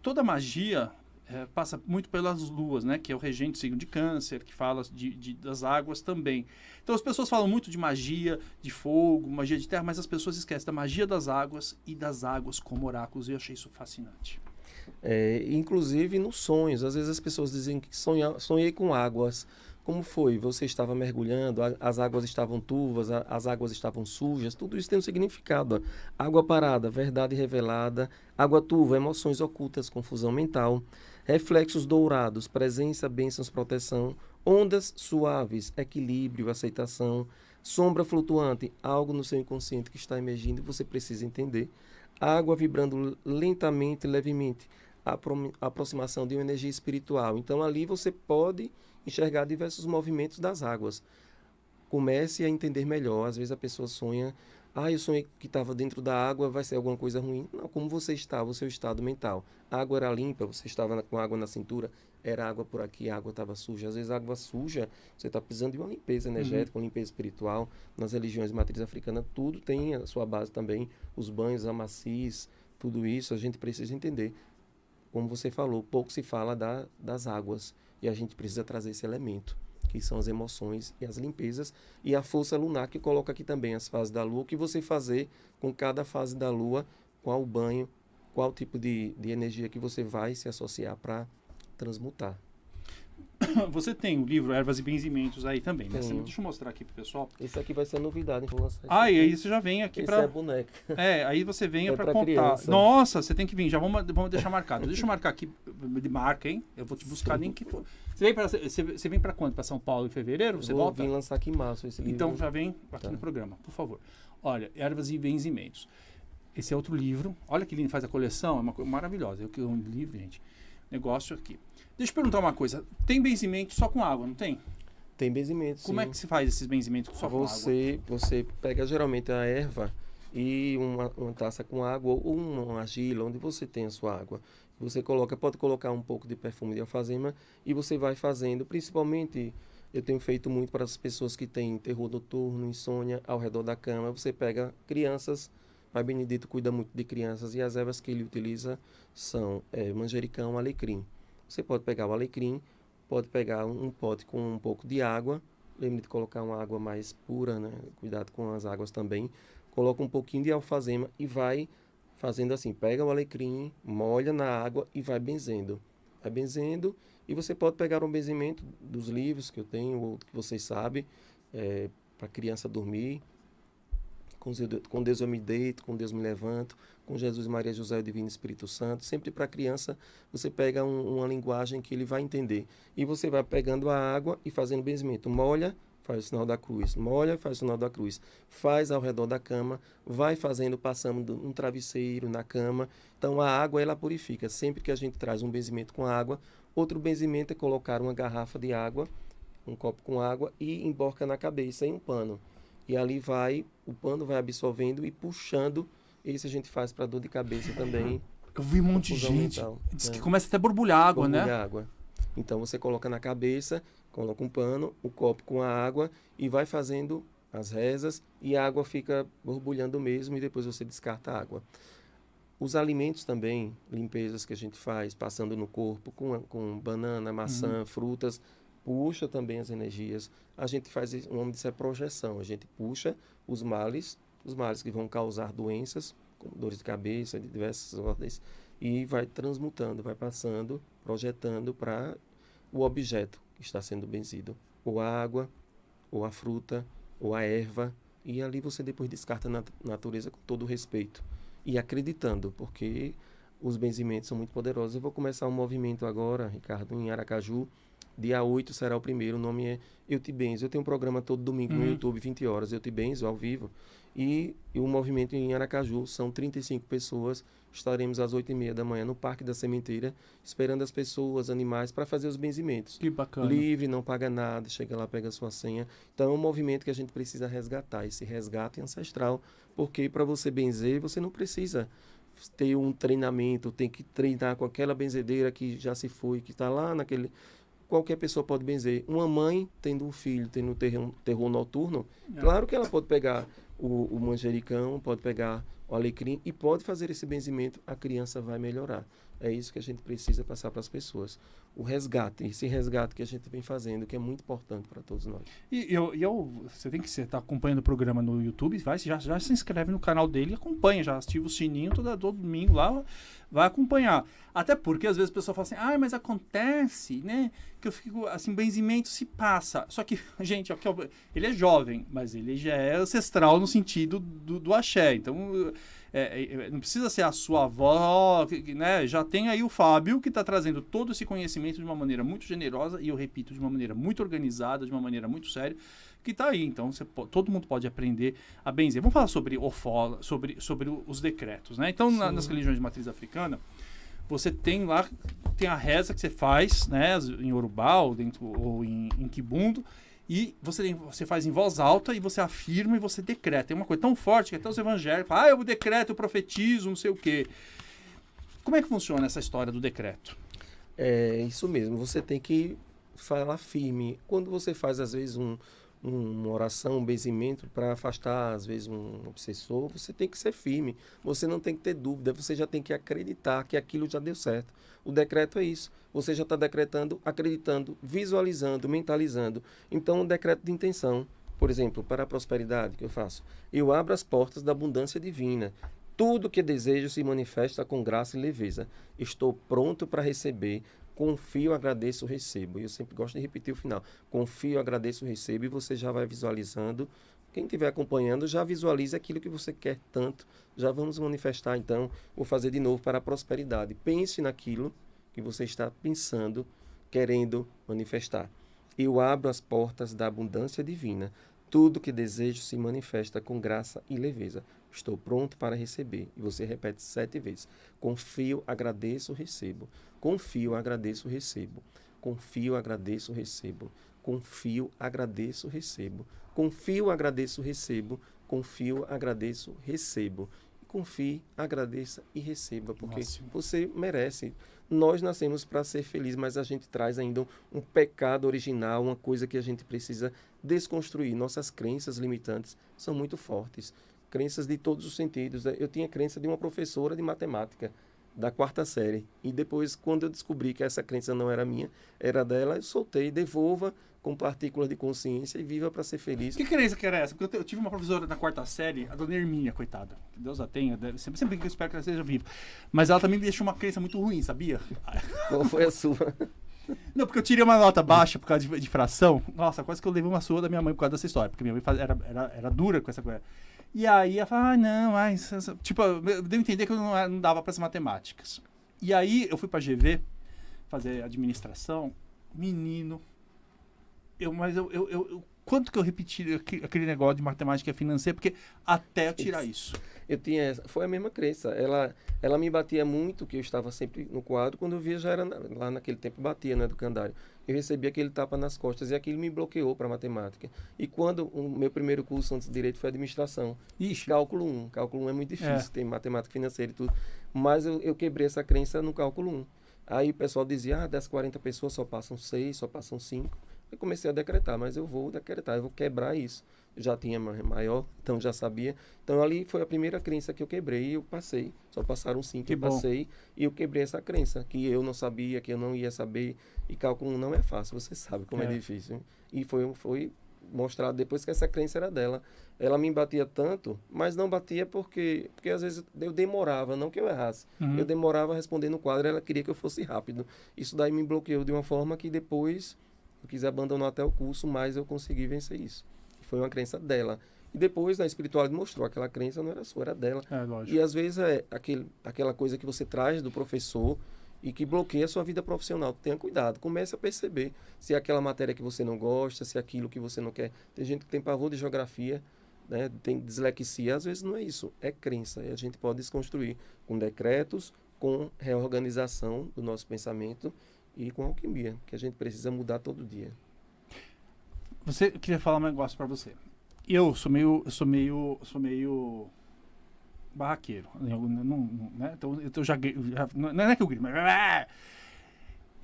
toda a magia passa muito pelas luas, né? Que é o regente do signo de Câncer, que fala das águas também. Então as pessoas falam muito de magia de fogo, magia de terra, mas as pessoas esquecem da magia das águas e das águas como oráculos. E eu achei isso fascinante. Inclusive nos sonhos. Às vezes as pessoas dizem que sonhei com águas. Como foi? Você estava mergulhando, as águas estavam turvas, as águas estavam sujas, tudo isso tem um significado. Água parada, verdade revelada, água turva, emoções ocultas, confusão mental, reflexos dourados, presença, bênçãos, proteção, ondas suaves, equilíbrio, aceitação, sombra flutuante, algo no seu inconsciente que está emergindo e você precisa entender. Água vibrando lentamente, levemente, aproximação de uma energia espiritual. Então ali você pode enxergar diversos movimentos das águas. Comece a entender melhor. Às vezes a pessoa sonha, eu sonhei que estava dentro da água, vai ser alguma coisa ruim. Não, como você estava, o seu estado mental. A água era limpa, você estava com água na cintura, era água por aqui, a água estava suja. Às vezes a água suja, você está precisando de uma limpeza energética, uma limpeza espiritual. Nas religiões de matriz africana, tudo tem a sua base também. Os banhos, a maciz, tudo isso a gente precisa entender. Como você falou, pouco se fala das águas. E a gente precisa trazer esse elemento, que são as emoções e as limpezas. E a força lunar, que coloca aqui também as fases da lua. O que você fazer com cada fase da lua, qual banho, qual tipo de energia que você vai se associar para transmutar. Você tem o livro Ervas e Benzimentos aí também, né? Deixa eu mostrar aqui pro pessoal. Esse aqui vai ser novidade. E aí você já vem aqui para... Esse é boneca. Aí você vem para contar. Criança. Nossa, você tem que vir. Já vamos deixar marcado. Deixa eu marcar aqui de marca, hein? Eu vou te buscar nem que for. Você vem para quando? Para São Paulo em fevereiro? Você volta? Vou vir lançar aqui em março esse livro. Então já vem aqui no programa, por favor. Olha, Ervas e Benzimentos. Esse é outro livro. Olha que lindo, faz a coleção. É uma coisa maravilhosa. Eu que um livro, gente. Negócio aqui. Deixa eu perguntar uma coisa. Tem benzimento só com água, não tem? Tem benzimento, sim. Como é que se faz esses benzimentos só com água? Você pega geralmente a erva e uma taça com água ou uma argila, onde você tem a sua água. Você pode colocar um pouco de perfume de alfazema e você vai fazendo. Principalmente, eu tenho feito muito para as pessoas que têm terror noturno, insônia, ao redor da cama. Você pega crianças, Pai Benedito cuida muito de crianças e as ervas que ele utiliza são manjericão, alecrim. Você pode pegar o alecrim, pode pegar um pote com um pouco de água. Lembre de colocar uma água mais pura, né? Cuidado com as águas também. Coloca um pouquinho de alfazema e vai fazendo assim. Pega o alecrim, molha na água e vai benzendo. Vai benzendo e você pode pegar um benzimento dos livros que eu tenho, ou que vocês sabem, para a criança dormir. Com Deus eu me deito, com Deus me levanto, com Jesus, Maria, José e o Divino Espírito Santo. Sempre para a criança você pega uma linguagem que ele vai entender. E você vai pegando a água e fazendo benzimento. Molha, faz o sinal da cruz. Molha, faz o sinal da cruz. Faz ao redor da cama, vai fazendo, passando um travesseiro na cama. Então a água ela purifica. Sempre que a gente traz um benzimento com água, outro benzimento é colocar uma garrafa de água, um copo com água e emborca na cabeça em um pano. E ali o pano vai absorvendo e puxando. Isso a gente faz para dor de cabeça também. Eu vi um monte de gente. Diz que começa até a borbulhar água, né? Água. Então você coloca na cabeça, coloca um pano, o copo com a água e vai fazendo as rezas e a água fica borbulhando mesmo e depois você descarta a água. Os alimentos também, limpezas que a gente faz, passando no corpo com banana, maçã, frutas, puxa também as energias. A gente faz, o nome disso é projeção. A gente puxa os males que vão causar doenças, como dores de cabeça, de diversas ordens, e vai transmutando, vai passando, projetando para o objeto que está sendo benzido. Ou a água, ou a fruta, ou a erva. E ali você depois descarta na natureza com todo o respeito. E acreditando, porque os benzimentos são muito poderosos. Eu vou começar um movimento agora, Ricardo, em Aracaju. Dia 8 será o primeiro, o nome é Eu Te Benzo. Eu tenho um programa todo domingo no YouTube, 20 horas, Eu Te Benzo, ao vivo. E o movimento em Aracaju são 35 pessoas. Estaremos às 8h30 da manhã no Parque da Sementeira, esperando as pessoas, animais, para fazer os benzimentos. Que bacana. Livre, não paga nada, chega lá, pega a sua senha. Então é um movimento que a gente precisa resgatar, esse resgate ancestral. Porque para você benzer, você não precisa ter um treinamento, tem que treinar com aquela benzedeira que já se foi, que está lá naquele... Qualquer pessoa pode benzer. Uma mãe tendo um filho, tendo terror noturno, claro que ela pode pegar o manjericão, pode pegar o alecrim e pode fazer esse benzimento, a criança vai melhorar. É isso que a gente precisa passar para as pessoas. O resgate, esse resgate que a gente vem fazendo, que é muito importante para todos nós. Você tem que estar acompanhando o programa no YouTube, já se inscreve no canal dele e acompanha, já ativa o sininho todo domingo lá, vai acompanhar. Até porque às vezes a pessoa fala assim, mas acontece, né, que eu fico, assim, benzimento se passa. Só que, gente, ele é jovem, mas ele já é ancestral no sentido do axé. Então, não precisa ser a sua avó, né? Já tem aí o Fábio, que está trazendo todo esse conhecimento de uma maneira muito generosa, e eu repito, de uma maneira muito organizada, de uma maneira muito séria, que está aí. Então, todo mundo pode aprender a benzer. Vamos falar sobre Ofola, sobre os decretos, né? Então, nas religiões de matriz africana, você tem lá, tem a reza que você faz, né, em Yorubá ou em Kibundo, e você faz em voz alta e você afirma e você decreta. É uma coisa tão forte que até os evangélicos falam, eu decreto, eu profetizo, não sei o quê. Como é que funciona essa história do decreto? É isso mesmo, você tem que falar firme. Quando você faz, às vezes, uma oração, um benzimento para afastar, às vezes, um obsessor, você tem que ser firme. Você não tem que ter dúvida, você já tem que acreditar que aquilo já deu certo. O decreto é isso. Você já está decretando, acreditando, visualizando, mentalizando. Então, um decreto de intenção, por exemplo, para a prosperidade que eu faço. Eu abro as portas da abundância divina. Tudo que desejo se manifesta com graça e leveza. Estou pronto para receber. Confio, agradeço, recebo. Eu sempre gosto de repetir o final. Confio, agradeço, recebo. E você já vai visualizando. Quem estiver acompanhando, já visualize aquilo que você quer tanto. Já vamos manifestar, então. Vou fazer de novo para a prosperidade. Pense naquilo que você está pensando, querendo manifestar. Eu abro as portas da abundância divina. Tudo que desejo se manifesta com graça e leveza. Estou pronto para receber. E você repete 7 vezes. Confio, agradeço, recebo. Confio, agradeço, recebo. Confio, agradeço, recebo. Confio, agradeço, recebo. Confio, agradeço, recebo. Confio, agradeço, recebo. Confie, agradeça e receba, porque você merece. Nós nascemos para ser felizes, mas a gente traz ainda um pecado original, uma coisa que a gente precisa desconstruir. Nossas crenças limitantes são muito fortes. Crenças de todos os sentidos. Eu tinha crença de uma professora de matemática da 4ª série. E depois, quando eu descobri que essa crença não era minha, era dela, eu soltei, devolva com partículas de consciência e viva para ser feliz. Que crença que era essa? Porque eu tive uma professora na 4ª série, a dona Hermínia, coitada. Que Deus a tenha. Sempre que eu espero que ela seja viva. Mas ela também me deixou uma crença muito ruim, sabia? Qual foi a sua? Não, porque eu tirei uma nota baixa por causa de fração. Nossa, quase que eu levei uma surra da minha mãe por causa dessa história. Porque minha mãe era dura com essa coisa. E aí ela fala, tipo, deu a entender que eu não dava para as matemáticas. E aí eu fui para GV fazer administração, menino. Quanto que eu repeti aquele negócio de matemática financeira, porque até eu tirar isso. Foi a mesma crença. Ela me batia muito, que eu estava sempre no quadro, quando eu via já era lá naquele tempo, batia, né, do candário. Eu recebia aquele tapa nas costas e aquilo me bloqueou para matemática. E quando o meu primeiro curso antes de direito foi administração. Ixi. Cálculo 1. Cálculo 1 é muito difícil, tem matemática financeira e tudo. Mas eu quebrei essa crença no cálculo 1. Aí o pessoal dizia, das 40 pessoas só passam 6, só passam 5. Eu comecei a decretar, mas eu vou decretar, eu vou quebrar isso. Eu já tinha maior, então já sabia. Então ali foi a primeira crença que eu quebrei e eu passei. Só passaram 5, eu passei e eu quebrei essa crença, que eu não sabia, que eu não ia saber. E cálculo não é fácil, você sabe como é difícil. E foi mostrado depois que essa crença era dela. Ela me batia tanto, mas não batia porque às vezes eu demorava, não que eu errasse. Eu demorava a responder no quadro, ela queria que eu fosse rápido. Isso daí me bloqueou de uma forma que depois eu quis abandonar até o curso, mas eu consegui vencer isso. Foi uma crença dela. E depois, na espiritualidade, mostrou aquela crença não era sua, era dela. Lógico. E às vezes é aquela coisa que você traz do professor e que bloqueia a sua vida profissional. Tenha cuidado, comece a perceber se é aquela matéria que você não gosta, se é aquilo que você não quer. Tem gente que tem pavor de geografia, né? Tem dislexia, às vezes não é isso, é crença. E a gente pode desconstruir com decretos, com reorganização do nosso pensamento e com alquimia, que a gente precisa mudar todo dia. Eu queria falar um negócio pra você. Eu sou meio barraqueiro. Né? Então eu já não é que eu grito, mas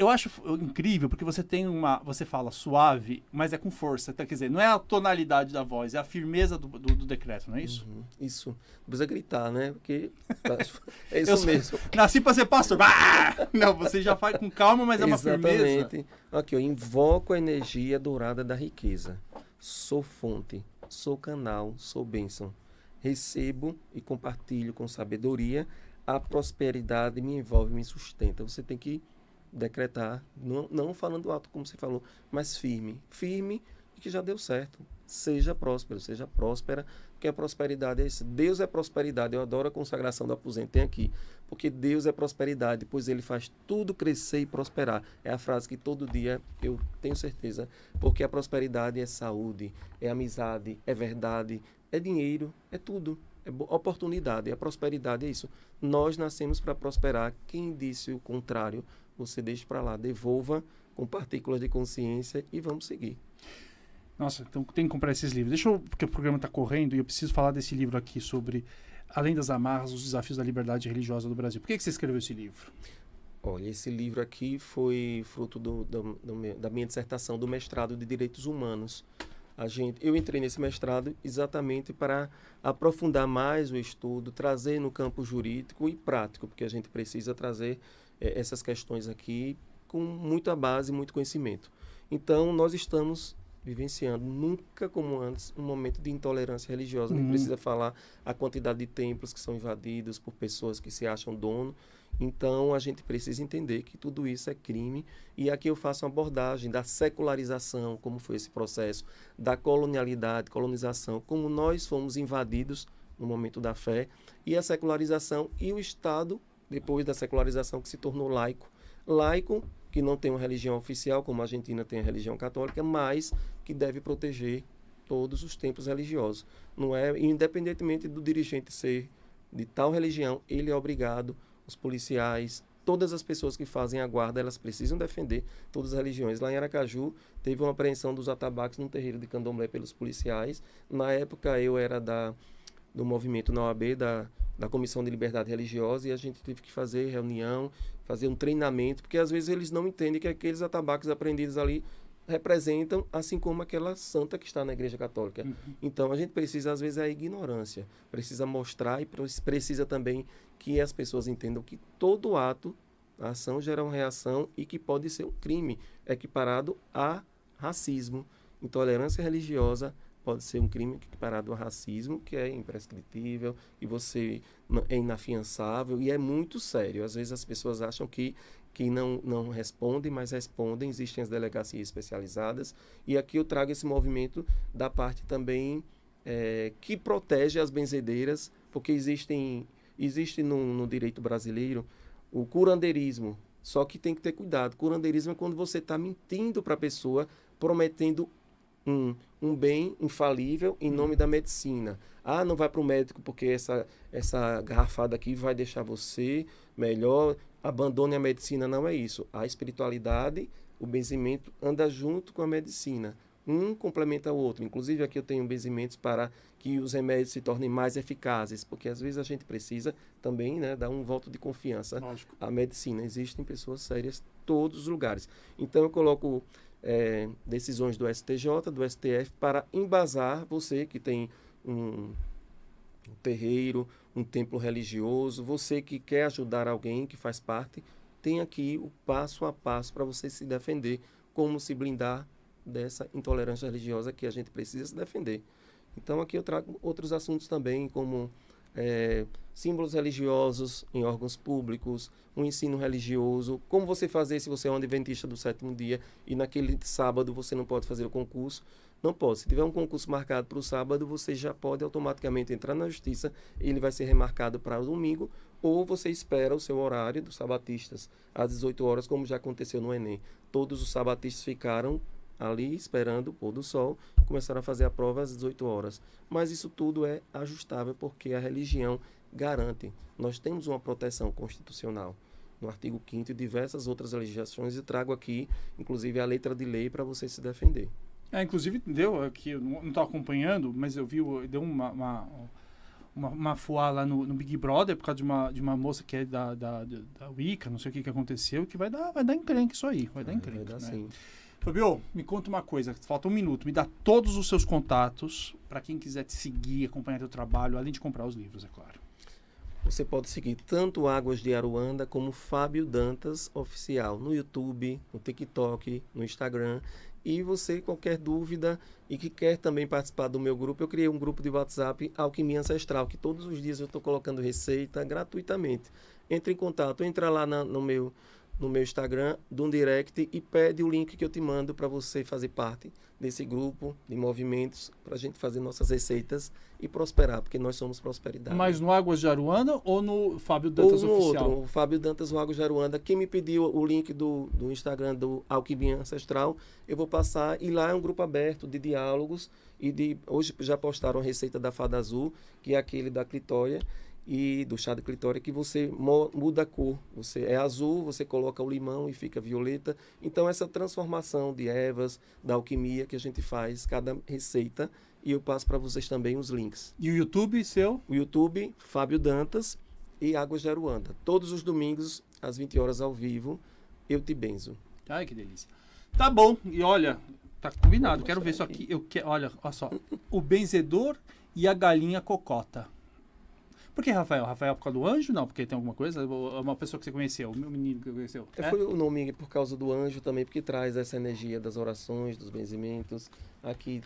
Eu acho incrível, porque você tem você fala suave, mas é com força. Quer dizer, não é a tonalidade da voz, é a firmeza do decreto, não é isso? Isso. Não precisa gritar, né? Porque é isso mesmo. Nasci para ser pastor. Não, você já faz com calma, mas é uma firmeza. Exatamente. Aqui, eu invoco a energia dourada da riqueza. Sou fonte, sou canal, sou bênção. Recebo e compartilho com sabedoria. A prosperidade me envolve, me sustenta. Você tem que decretar, não falando alto como você falou, mas firme e que já deu certo. Seja próspero, seja próspera, porque a prosperidade é isso. Deus é prosperidade. Eu adoro a consagração do aposento, tem aqui, porque Deus é prosperidade, pois Ele faz tudo crescer e prosperar. É a frase que todo dia eu tenho certeza, porque a prosperidade é saúde, é amizade, é verdade, é dinheiro, é tudo. É oportunidade, a prosperidade é isso. Nós nascemos para prosperar. Quem disse o contrário, você deixa para lá, devolva com partículas de consciência e vamos seguir. Nossa, então tem que comprar esses livros. Porque o programa está correndo e eu preciso falar desse livro aqui sobre Além das Amarras, os Desafios da Liberdade Religiosa do Brasil. Por que você escreveu esse livro? Olha, esse livro aqui foi fruto da minha dissertação do mestrado de Direitos Humanos. Eu entrei nesse mestrado exatamente para aprofundar mais o estudo, trazer no campo jurídico e prático, porque a gente precisa trazer essas questões aqui com muita base, muito conhecimento. Então, nós estamos vivenciando, nunca como antes, um momento de intolerância religiosa. Nem precisa falar a quantidade de templos que são invadidos por pessoas que se acham dono. Então, a gente precisa entender que tudo isso é crime. E aqui eu faço uma abordagem da secularização, como foi esse processo, da colonialidade, colonização, como nós fomos invadidos no momento da fé, e a secularização e o Estado, depois da secularização, que se tornou laico. Laico, que não tem uma religião oficial, como a Argentina tem a religião católica, mas que deve proteger todos os templos religiosos. Não é, independentemente do dirigente ser de tal religião, ele é obrigado, os policiais, todas as pessoas que fazem a guarda, elas precisam defender todas as religiões. Lá em Aracaju, teve uma apreensão dos atabaques num terreiro de candomblé pelos policiais. Na época, eu era do movimento na OAB, da Comissão de Liberdade Religiosa, e a gente teve que fazer reunião, fazer um treinamento, porque às vezes eles não entendem que aqueles atabaques apreendidos ali representam, assim como aquela santa que está na Igreja Católica. Então, a gente precisa, às vezes, a ignorância. Precisa mostrar e precisa também que as pessoas entendam que todo ato, a ação gera uma reação e que pode ser um crime equiparado a racismo. Intolerância religiosa pode ser um crime equiparado a racismo, que é imprescritível e você é inafiançável e é muito sério. Às vezes as pessoas acham que não respondem, mas respondem. Existem as delegacias especializadas e aqui eu trago esse movimento da parte também que protege as benzedeiras, porque existe no direito brasileiro o curandeirismo, só que tem que ter cuidado. Curandeirismo é quando você está mentindo para a pessoa, prometendo um bem infalível em nome da medicina. Não vai para o médico porque essa garrafada aqui vai deixar você melhor, abandone a medicina. Não é isso. A espiritualidade, o benzimento anda junto com a medicina. Um complementa o outro. Inclusive aqui eu tenho benzimentos para que os remédios se tornem mais eficazes, porque às vezes a gente precisa também, né, dar um voto de confiança à medicina. Existem pessoas sérias em todos os lugares. Então eu coloco decisões do STJ, do STF, para embasar você que tem um terreiro, um templo religioso, você que quer ajudar alguém que faz parte, tem aqui o passo a passo para você se defender, como se blindar dessa intolerância religiosa que a gente precisa se defender. Então aqui eu trago outros assuntos também, como símbolos religiosos em órgãos públicos, um ensino religioso, como você fazer se você é um adventista do sétimo dia e naquele sábado você não pode fazer o concurso. Não pode. Se tiver um concurso marcado para o sábado, você já pode automaticamente entrar na justiça, ele vai ser remarcado para o domingo, ou você espera o seu horário dos sabatistas às 18 horas, como já aconteceu no Enem. Todos os sabatistas ficaram ali esperando o pôr do sol e começaram a fazer a prova às 18 horas. Mas isso tudo é ajustável porque a religião garante. Nós temos uma proteção constitucional no artigo 5º e diversas outras legislações, e trago aqui, inclusive, a letra de lei para você se defender. Inclusive, deu aqui, eu não estou acompanhando, mas eu vi, deu uma fuá lá no Big Brother por causa de uma moça que é da Wicca, não sei o que aconteceu, que vai dar encrenque isso aí. Vai dar encrenque. Vai dar, né? sim. Fabio, me conta uma coisa, falta um minuto. Me dá todos os seus contatos para quem quiser te seguir, acompanhar teu trabalho, além de comprar os livros, é claro. Você pode seguir tanto Águas de Aruanda como Fábio Dantas Oficial no YouTube, no TikTok, no Instagram. E você, qualquer dúvida e que quer também participar do meu grupo, eu criei um grupo de WhatsApp Alquimia Ancestral, que todos os dias eu estou colocando receita gratuitamente. Entre em contato, entra lá no meu Instagram, do direct, e pede o link que eu te mando para você fazer parte desse grupo de movimentos, para a gente fazer nossas receitas e prosperar, porque nós somos prosperidade. Mas no Águas de Aruanda ou no Fábio Dantas ou no Oficial? outro, o Fábio Dantas, o Águas de Aruanda. Quem me pediu o link do Instagram do Alquimia Ancestral, eu vou passar, e lá é um grupo aberto de diálogos, hoje já postaram a receita da Fada Azul, que é aquele da clitória, e do chá de clitória, que você muda a cor. Você é azul, você coloca o limão e fica violeta. Então, essa transformação de ervas, da alquimia que a gente faz, cada receita, e eu passo para vocês também os links. E o YouTube seu? O YouTube, Fábio Dantas e Águas de Aruanda. Todos os domingos, às 20 horas ao vivo, eu te benzo. Ai, que delícia. Tá bom, e olha, tá combinado. Vou Quero ver isso mostrar aqui. Olha só. O benzedor e a galinha cocota. Por que Rafael? Rafael por causa do anjo? Não, porque tem alguma coisa? Ou é uma pessoa que você conheceu? O meu menino que você conheceu? Foi o nome por causa do anjo também, porque traz essa energia das orações, dos benzimentos. Aqui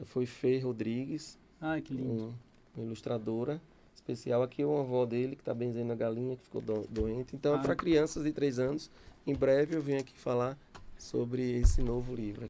foi Fê Rodrigues, Ai, que lindo. uma ilustradora especial. Aqui é uma avó dele que está benzendo a galinha, que ficou doente. Então, é para crianças de 3 anos. Em breve eu venho aqui falar sobre esse novo livro.